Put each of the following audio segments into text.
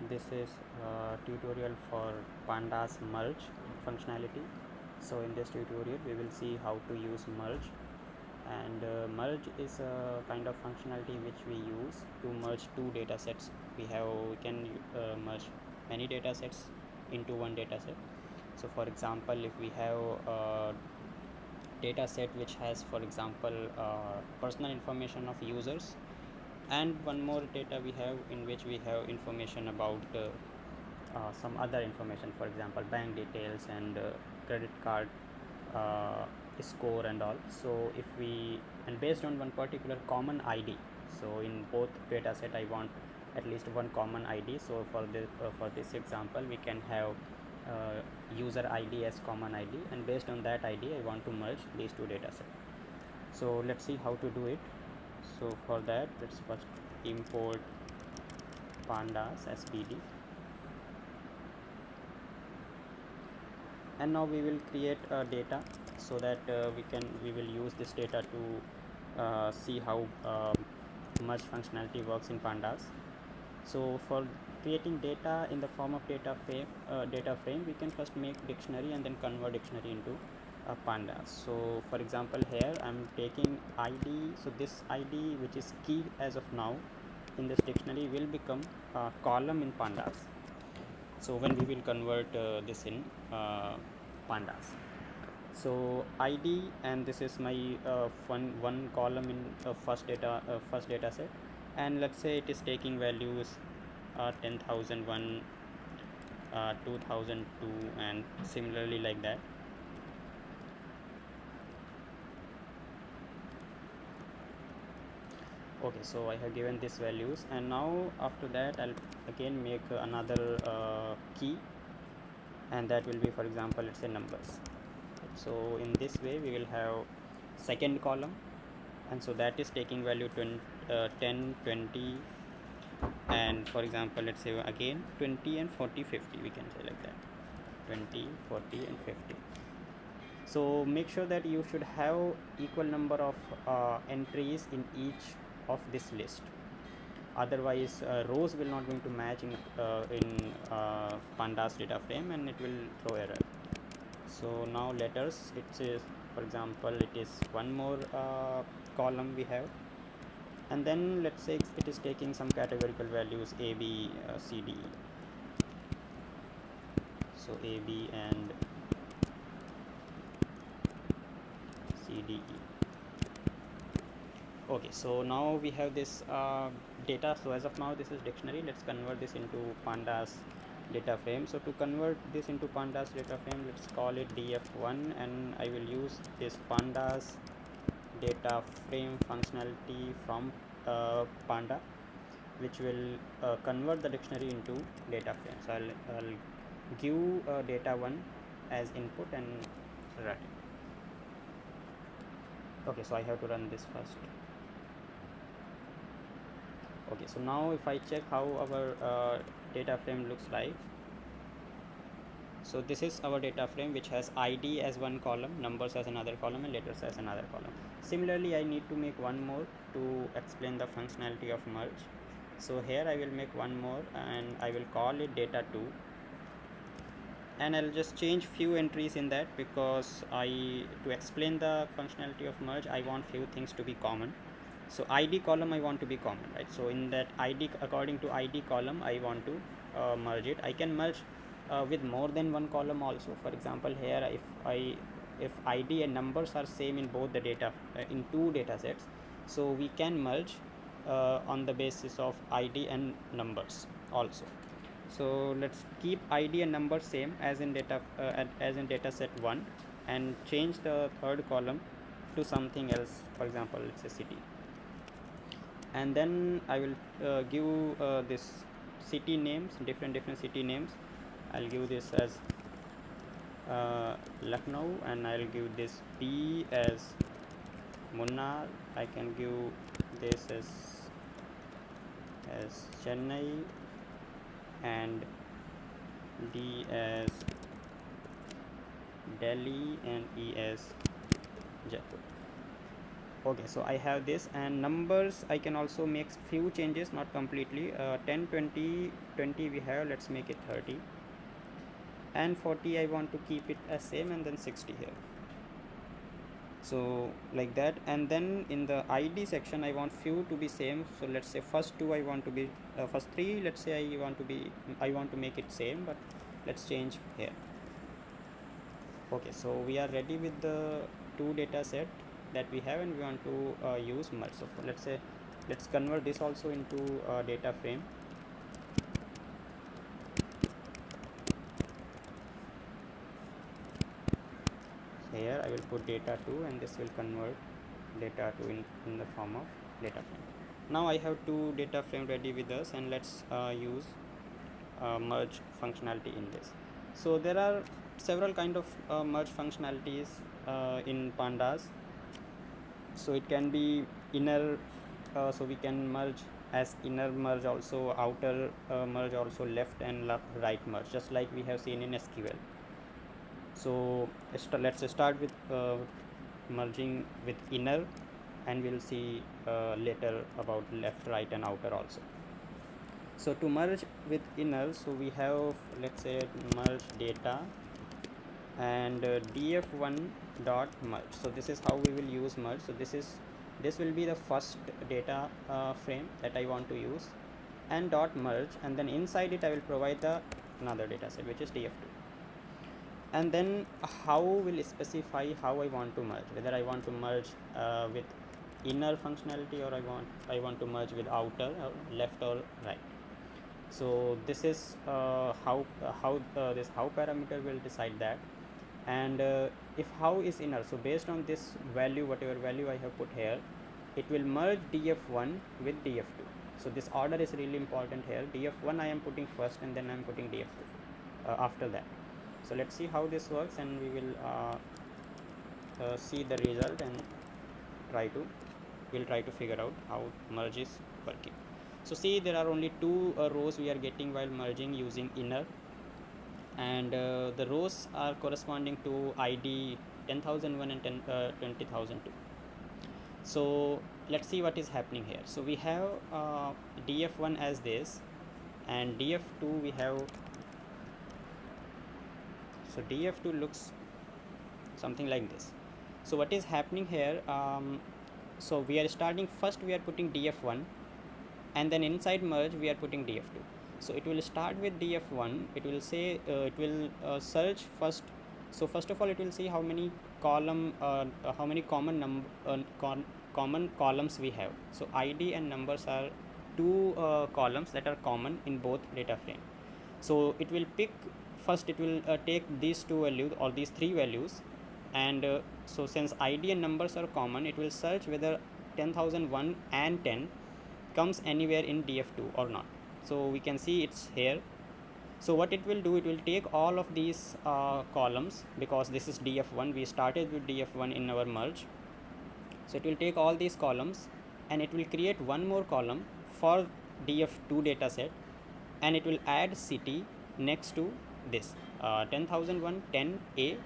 This is a tutorial for pandas merge functionality. So in this tutorial we will see how to use merge, and merge is a kind of functionality which we use to merge two data sets. We can merge many data sets into one data set. So for example, if we have a data set which has, for example, personal information of users, and one more data we have in which we have information about some other information, for example bank details and credit card uh, score and all. So if we, and based on one particular common id, so in both data set I want at least one common id. So for this example we can have user id as common id, and based on that id I want to merge these two data sets. So let's see how to do it. So for that, let's first import pandas SBD, and now we will create a data so that we will use this data to see how merge functionality works in pandas. So for creating data in the form of data frame, we can first make dictionary and then convert dictionary into pandas. So for example, here I'm taking id. So this id, which is key as of now in this dictionary, will become a column in pandas. So when we will convert this in pandas, so id, and this is my one column in first data set, and let's say it is taking values 10,001, 2002, and similarly like that. Okay, so I have given these values, and now after that I'll again make another key, and that will be, for example, let's say numbers. So in this way we will have second column, and so that is taking value 10, 20, and for example let's say again 20 and 40, 50, we can say like that, 20, 40 and 50. So make sure that you should have equal number of entries in each of this list, otherwise rows will not going to match in pandas data frame, and it will throw error. So now letters, it is, for example, it is one more column we have, and then let's say it is taking some categorical values a, b, c, d. So a, b and c, d, e. Okay, so now we have this data. So as of now this is dictionary. Let's convert this into pandas data frame. So to convert this into pandas data frame, let's call it df1, and I will use this pandas data frame functionality from panda, which will convert the dictionary into data frame. So I'll give data1 as input and run it. Okay, so I have to run this first. Okay, so now if I check how our data frame looks like, so this is our data frame which has id as one column, numbers as another column, and letters as another column. Similarly I need to make one more to explain the functionality of merge. So here I will make one more, and I will call it data2, and I'll just change few entries in that, because to explain the functionality of merge I want few things to be common. So id column I want to be common, right? So in that id, according to id column I want to merge it. I can merge with more than one column also. For example, here if id and numbers are same in both the data in two data sets, so we can merge on the basis of id and numbers also. So let's keep id and number same as in data set 1, and change the third column to something else, for example let's say city, and then I will give this city names, different city names. I'll give this as Lucknow, and I'll give this B as Munnar. I can give this as Chennai, and D as Delhi, and E as Jaipur. Okay, so I have this, and numbers I can also make few changes, not completely. 10, 20, 20 we have, let's make it 30, and 40 I want to keep it as same, and then 60 here. So like that, and then in the id section I want few to be same. So let's say first two I want to be first three, let's say I want to make it same, but let's change here. Okay, so we are ready with the two data set that we have, and we want to use merge. So let's say let's convert this also into data frame. Here I will put data 2, and this will convert data 2 in the form of data frame. Now I have two data frame ready with us, and let's use merge functionality in this. So there are several kind of merge functionalities in pandas. So it can be inner, so we can merge as inner merge, also outer merge, also left and right merge, just like we have seen in SQL. So let's start with merging with inner, and we'll see later about left, right and outer also. So to merge with inner, so we have, let's say, merge data and df1 dot merge. So this is how we will use merge. So this will be the first data frame that I want to use, and dot merge, and then inside it I will provide the another data set, which is df2. And then how will specify how I want to merge, whether I want to merge with inner functionality, or I want to merge with outer, or left or right. So this is how this how parameter will decide that. And if how is inner, so based on this value, whatever value I have put here, it will merge df1 with df2. So this order is really important here. df1 I am putting first, and then I am putting df2 after that. So let's see how this works, and we will see the result, and we'll try to figure out how merge is working. So see, there are only two rows we are getting while merging using inner, and the rows are corresponding to id 10,001 and 20,002. So let's see what is happening here. So we have df1 as this, and df2 we have. So df2 looks something like this. So what is happening here, so we are starting first, we are putting df1, and then inside merge we are putting df2. So it will start with df1, it will say it will search first. So first of all it will see how many common columns we have. So id and numbers are two columns that are common in both data frame. So it will pick first, it will take these two values or these three values, and so since id and numbers are common, it will search whether 10,001 and 10 comes anywhere in df2 or not. So we can see it's here. So what it will do, it will take all of these columns, because this is df1, we started with df1 in our merge. So it will take all these columns, and it will create one more column for df2 data set, and it will add city next to this 10,001 10a,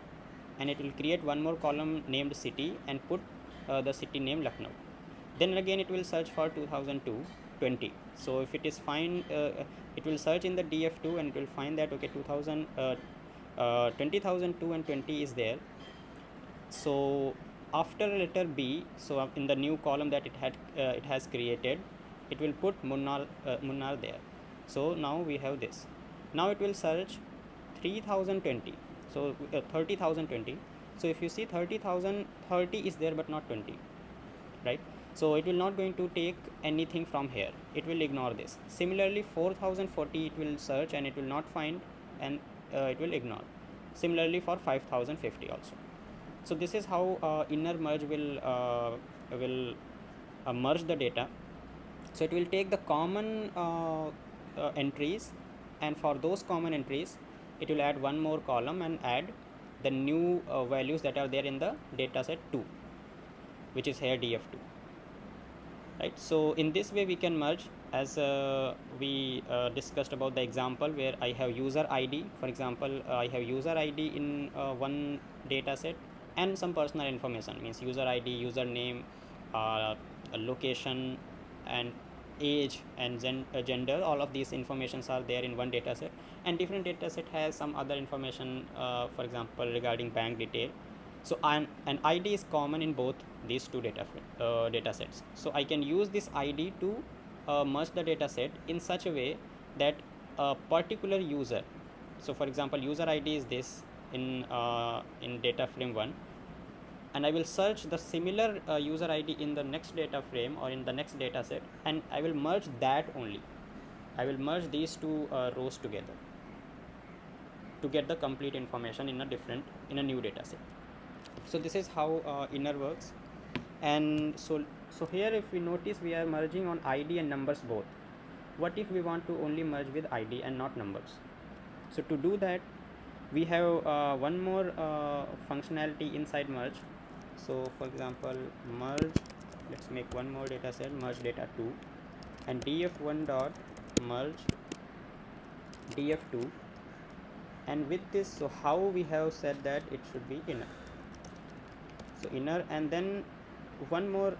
and it will create one more column named city and put the city name Lucknow. Then again it will search for 2002 20. So if it is fine, it will search in the df2, and it will find that okay, 20,002 and 20 is there. So after letter b, so in the new column that it has created, it will put Munnar there. So now we have this. Now it will search 3020, so 30,020. So if you see 30,030 is there, but not 20, right? So it will not going to take anything from here, it will ignore this. Similarly 4,040 it will search, and it will not find, and it will ignore. Similarly for 5,050 also. So this is how inner merge will merge the data. So it will take the common entries, and for those common entries it will add one more column and add the new values that are there in the data set 2, which is here df2, right? So in this way we can merge, as we discussed about the example where I have user id. For example, I have user id in one data set, and some personal information, means user id, username, location and age and gender, all of these informations are there in one data set, and different data set has some other information, for example regarding bank detail. So an id is common in both these two data sets, so I can use this id to merge the data set in such a way that a particular user, so for example user id is this in data frame 1, and I will search the similar user ID in the next data frame or in the next data set, and I will merge that only. I will merge these two rows together to get the complete information in a new data set. So this is how inner works. And so here if we notice, we are merging on ID and numbers both. What if we want to only merge with ID and not numbers? So to do that, we have one more functionality inside merge. So for example merge, let's make one more data set, merge data 2, and df1 dot merge df2, and with this, so how we have said that it should be inner, so inner, and then one more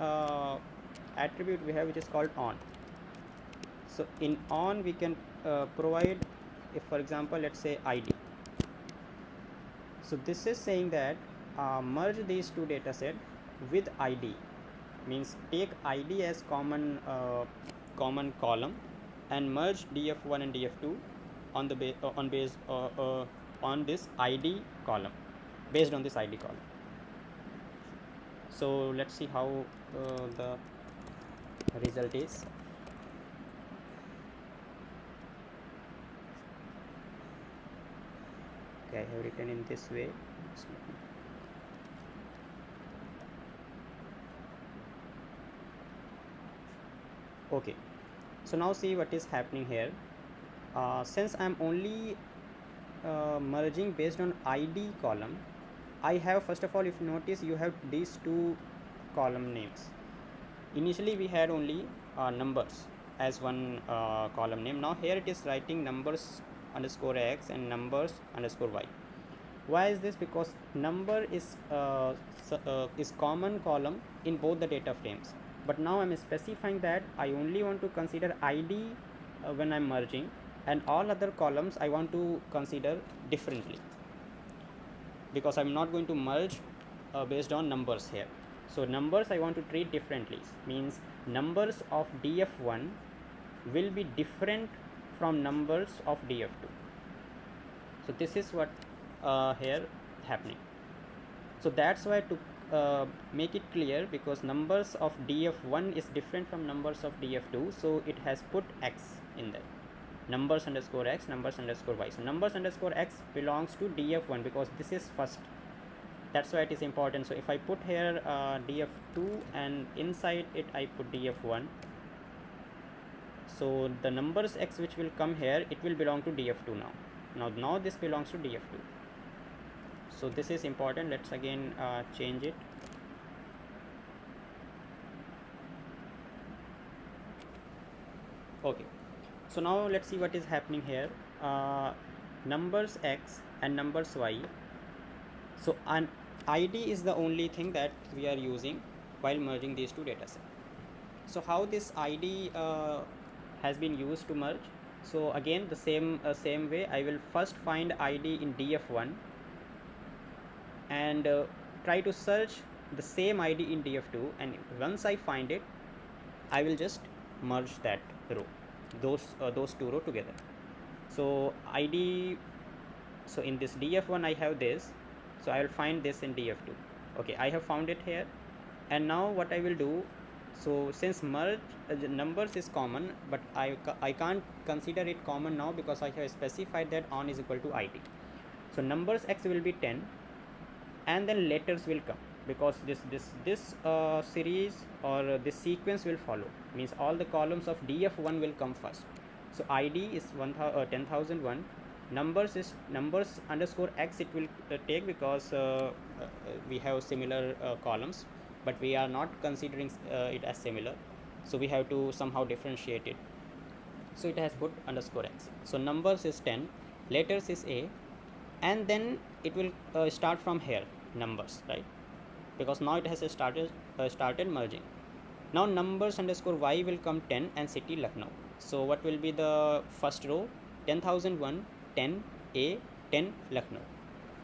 attribute we have which is called on. So in on we can provide, if for example let's say id. So this is saying that merge these two data set with id, means take id as common column and merge df1 and df2 on the on this id column, based on this id column. So let's see how the result is. Okay, I have written in this way. Okay, so now see what is happening here. Since I'm only merging based on id column, I have, first of all, if you notice, you have these two column names. Initially we had only numbers as one column name. Now here it is writing numbers underscore x and numbers underscore y. Why is this? Because number is common column in both the data frames, but now I'm specifying that I only want to consider id when I'm merging, and all other columns I want to consider differently, because I'm not going to merge based on numbers here. So numbers I want to treat differently, means numbers of df1 will be different from numbers of df2. So this is what here happening. So that's why, to make it clear, because numbers of df1 is different from numbers of df2, so it has put x in there, numbers underscore x, numbers underscore y. So numbers underscore x belongs to df1 because this is first, that's why it is important. So if I put here df2 and inside it I put df1, so the numbers x which will come here, it will belong to df2 now this belongs to df2. So this is important. Let's again change it. Okay, so now let's see what is happening here. Numbers x and numbers y. So an id is the only thing that we are using while merging these two data sets. So how this id has been used to merge? So again the same way, I will first find id in df1 and try to search the same id in df2, and once I find it, I will just merge that row, those two rows together. So id, so in this df1 I have this, so I will find this in df2. Okay, I have found it here, and now what I will do, so since merge numbers is common, but I can't consider it common now because I have specified that on is equal to id. So numbers x will be 10, and then letters will come, because this series or this sequence will follow, means all the columns of df1 will come first. So id is 10,001, numbers is numbers underscore x, it will take, because we have similar columns, but we are not considering it as similar, so we have to somehow differentiate it. So it has put underscore x. So numbers is 10, letters is a, and then it will start from here, numbers, right? Because now it has started merging. Now numbers underscore y will come 10 and city Lucknow. So what will be the first row? 10,001 10 A 10 Lucknow.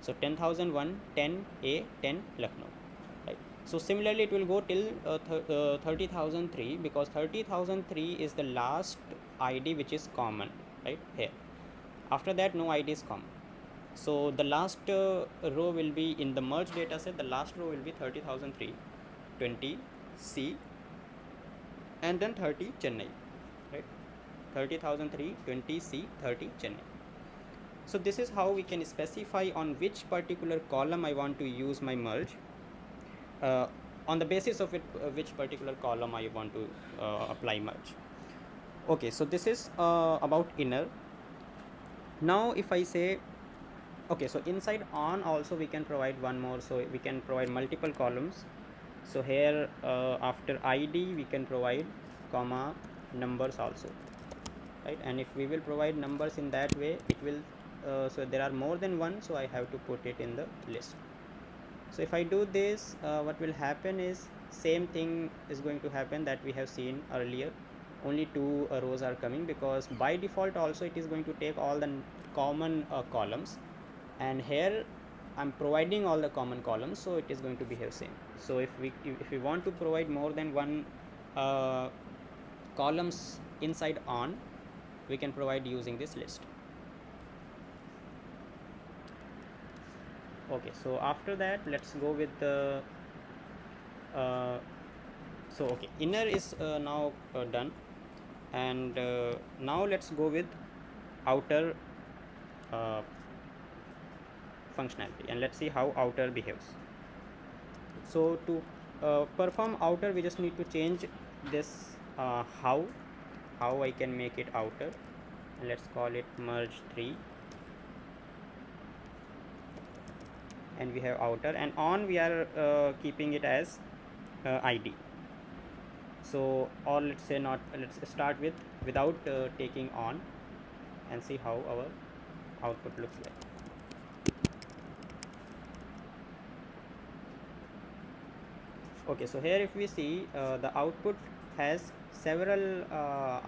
So 10,001 10 A 10 Lucknow, right? So similarly it will go till 30,003, because 30,003 is the last ID which is common, right here. After that no ID is common. So the last row will be in the merge data set. The last row will be 30,003 20 C and then 30 Chennai, right? 30,003 20 C 30 Chennai. So this is how we can specify on which particular column I want to use my merge, on the basis of it, which particular column I want to apply merge. Okay, so this is about inner. Now if I say, okay, so inside on also we can provide one more, so we can provide multiple columns. So here after ID we can provide comma numbers also, right? And if we will provide numbers in that way, it will so there are more than one, so I have to put it in the list. So if I do this, what will happen is same thing is going to happen that we have seen earlier. Only two rows are coming, because by default also it is going to take all the common columns, and here I'm providing all the common columns, so it is going to behave same. So if we want to provide more than one columns inside on, we can provide using this list. Okay, so after that let's go with the so okay, inner is now done, and now let's go with outer functionality, and let's see how outer behaves. So to perform outer, we just need to change this how I can make it outer, and let's call it merge 3, and we have outer, and on we are keeping it as ID. So, or let's say not, let's start with without taking on, and see how our output looks like. Okay, so here if we see the output has several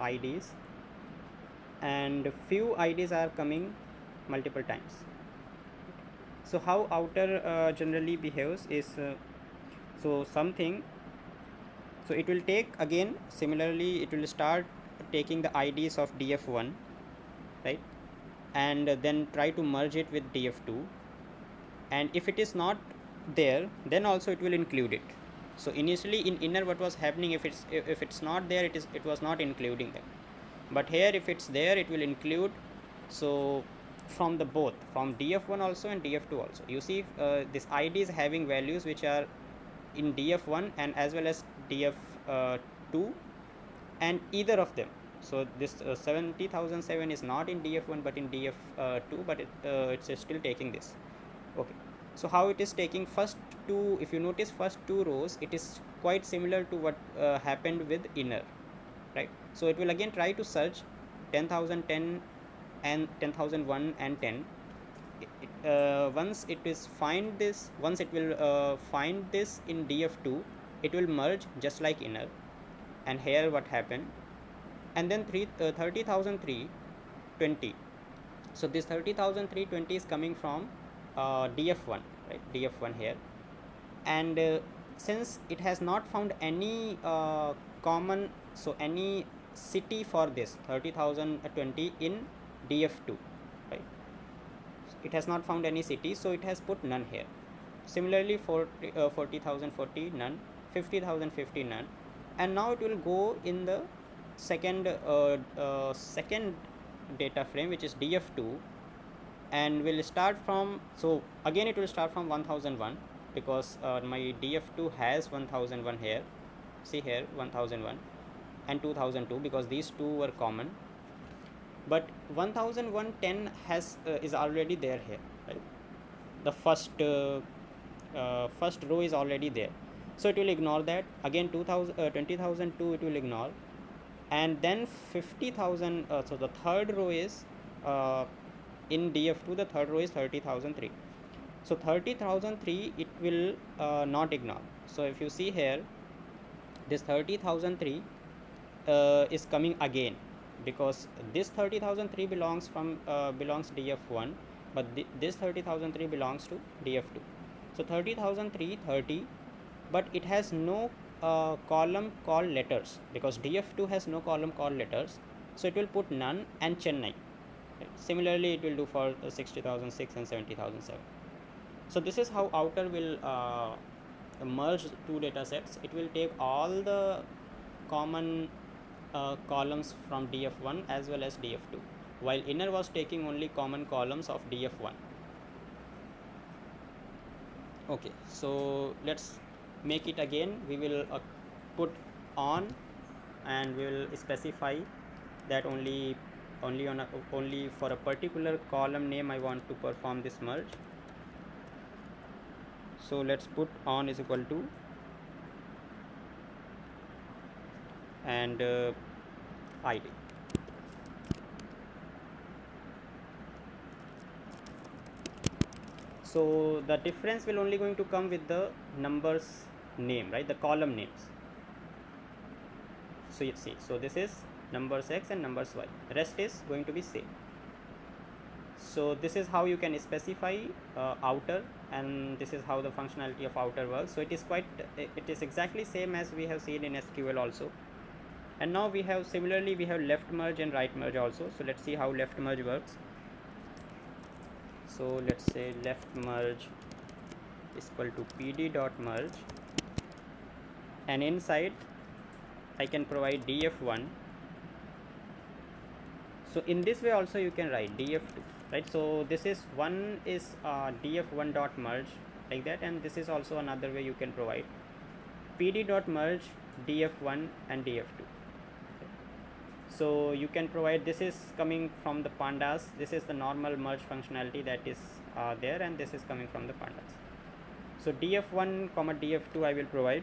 IDs, and few IDs are coming multiple times. So how outer generally behaves is so something, so it will take again similarly, it will start taking the IDs of df1, right, and then try to merge it with df2, and if it is not there, then also it will include it. So initially in inner what was happening, if it's not there, it was not including them, but here if it's there, it will include. So from the both, from df1 also and df2 also, you see this ID is having values which are in df1 and as well as df2, and either of them. So this 70,007 is not in df1 but in df2, but it's still taking this. Okay, so how it is taking first two, if you notice first two rows, it is quite similar to what happened with inner, right? So it will again try to search 10,010 and 10,001 and 10. Once it is find this, once it will find this in df2, it will merge just like inner, and here what happened, and then 30,003 20. So this 30,003 20 is coming from df1, right, df1 here, and since it has not found any common, so any city for this 30,020 in df2, right, it has not found any city, so it has put none here. Similarly 40,040 none, 50,050 none, and now it will go in the second second data frame, which is df2, and will start from, so again it will start from 1001, because my df2 has 1001 here, see here 1001 and 2002, because these two were common, but 100110 has is already there here, right? The first first row is already there, so it will ignore that. Again 20,002 it will ignore, and then 50,000, so the third row is in df2, the third row is 30,003. So 30,003 it will not ignore. So if you see here, this 30,003 is coming again, because this 30,003 belongs df1, but this 30,003 belongs to df2. So 30,003 30, but it has no column called letters, because df2 has no column called letters, so it will put none and Chennai. Right? Similarly, it will do for 60,006 and 70,007. So this is how outer will merge two data sets. It will take all the common columns from df1 as well as df2, while inner was taking only common columns of df1. Okay, so let's make it again. We will put on, and we will specify that only for a particular column name I want to perform this merge. So let's put on is equal to, and id. So the difference will only going to come with the numbers name, right, the column names. So you see, so this is numbers x and numbers y, rest is going to be same. So this is how you can specify outer, and this is how the functionality of outer works. So it is exactly same as we have seen in SQL also. And now we have similarly we have left merge and right merge also. So let's see how left merge works. So let's say left merge is equal to pd dot merge, and inside I can provide df1. So in this way also you can write df2, right? So this is one is df1 dot merge, like that, and this is also another way you can provide pd dot merge df1 and df2. So you can provide, this is coming from the pandas, this is the normal merge functionality that is there, and this is coming from the pandas. So df1 comma df2 I will provide.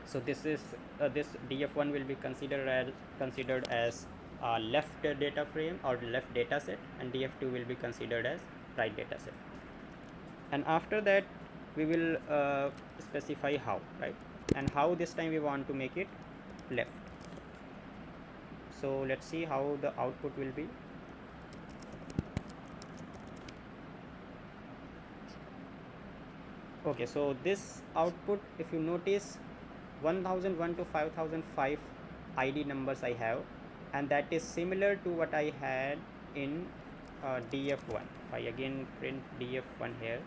So this is this df1 will be considered as left data frame or left data set, and df2 will be considered as right data set. And after that we will specify how, right, and how this time we want to make it left. So let's see how the output will be. Okay, so this output, if you notice, 1001 to 5005 ID numbers I have, and that is similar to what I had in df1. If I again print df1 here,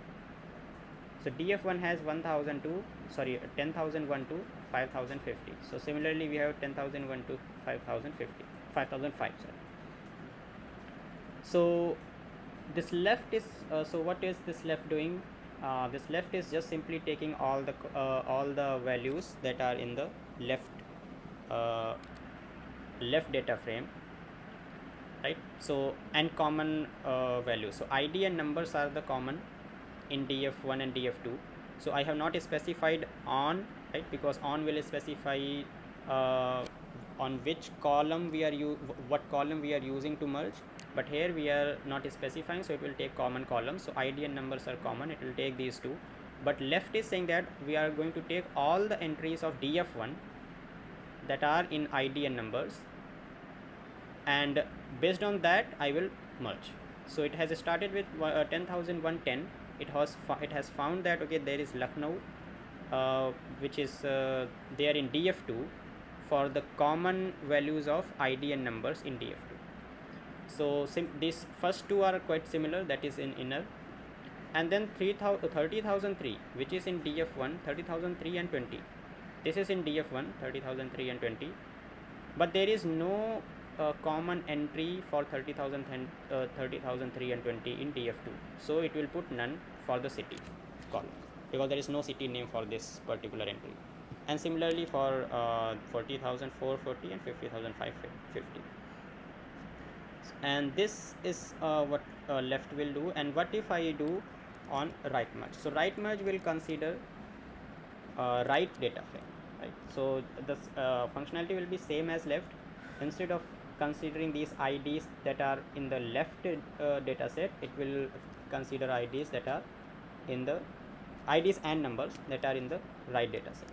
so df1 has 1001 to 5050. So similarly we have 10,001 to 5005. So this left is so what is this left doing? This left is just simply taking all the values that are in the left data frame, right? So and common values. So id and numbers are the common in df1 and df2. So I have not specified on, right, because on will specify on which column what column we are using to merge, but here we are not specifying, so it will take common columns. So id and numbers are common, it will take these two, but left is saying that we are going to take all the entries of df1 that are in id and numbers, and based on that I will merge. So it has started with 10,110. It has found that okay, there is Lucknow which is there in df2 for the common values of id and numbers in df2. So these first two are quite similar, that is in inner, and then 30,003 which is in df1, 30,003 and 20, this is in df1, 30,003 and 20, but there is no common entry for 30,003 and 20 in df2, so it will put none for the city column, because there is no city name for this particular entry. And similarly for 40,440 and 50,550. And this is what left will do. And what if I do on right merge? So right merge will consider right data frame, right? So the functionality will be same as left. Instead of considering these IDs that are in the left data set, it will consider IDs that are in the IDs and numbers that are in the right data set.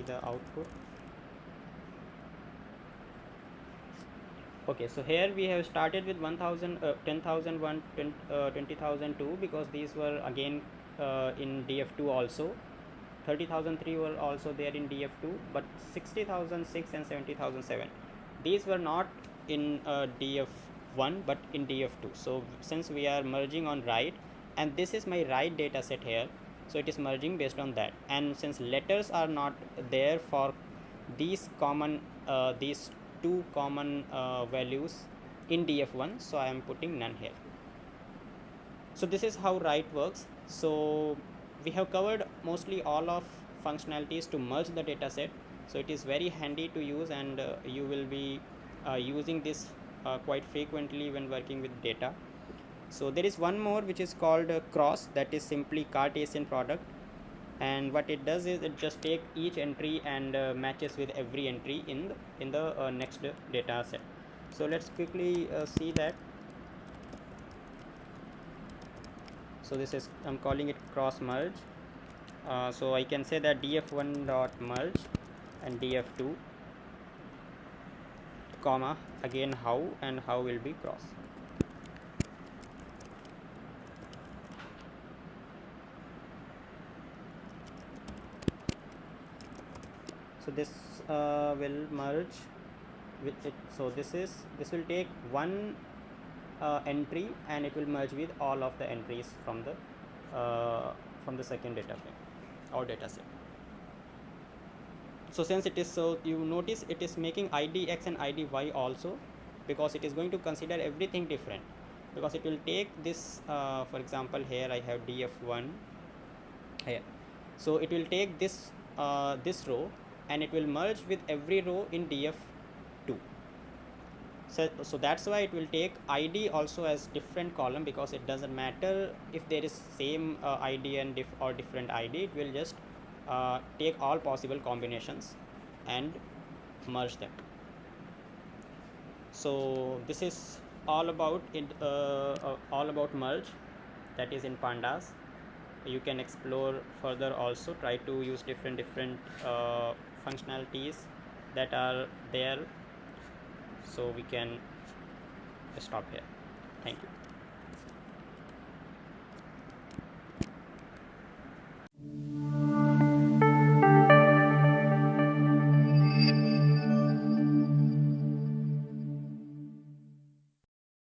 see the output. Okay, so here we have started with 1000, 10,001, 20,002, because these were again in df2 also. 30,003 were also there in df2, but 60,006 and 70,007, these were not in df1 but in df2. So since we are merging on write, and this is my write data set here, so it is merging based on that. And since letters are not there for these two common values in df1, so I am putting none here. So this is how write works. So we have covered mostly all of functionalities to merge the data set. So it is very handy to use, and you will be using this quite frequently when working with data. So there is one more which is called cross, that is simply Cartesian product. And what it does is it just take each entry and matches with every entry in the next data set. So let's quickly see that. So this is, I'm calling it cross merge. So I can say that df1 dot merge and df2 comma again how, and how will be cross. So this will merge with it. So this will take one entry, and it will merge with all of the entries from the second data frame or data set. So since it is, so you notice it is making idx and idy also, because it is going to consider everything different, because it will take this for example here I have df1 here, so it will take this this row, and it will merge with every row in df2. So that's why it will take id also as different column, because it doesn't matter if there is same id and or different id, it will just take all possible combinations and merge them. So this is all about it, all about merge, that is in pandas. You can explore further also, try to use different functionalities that are there. So we can stop here. Thank you.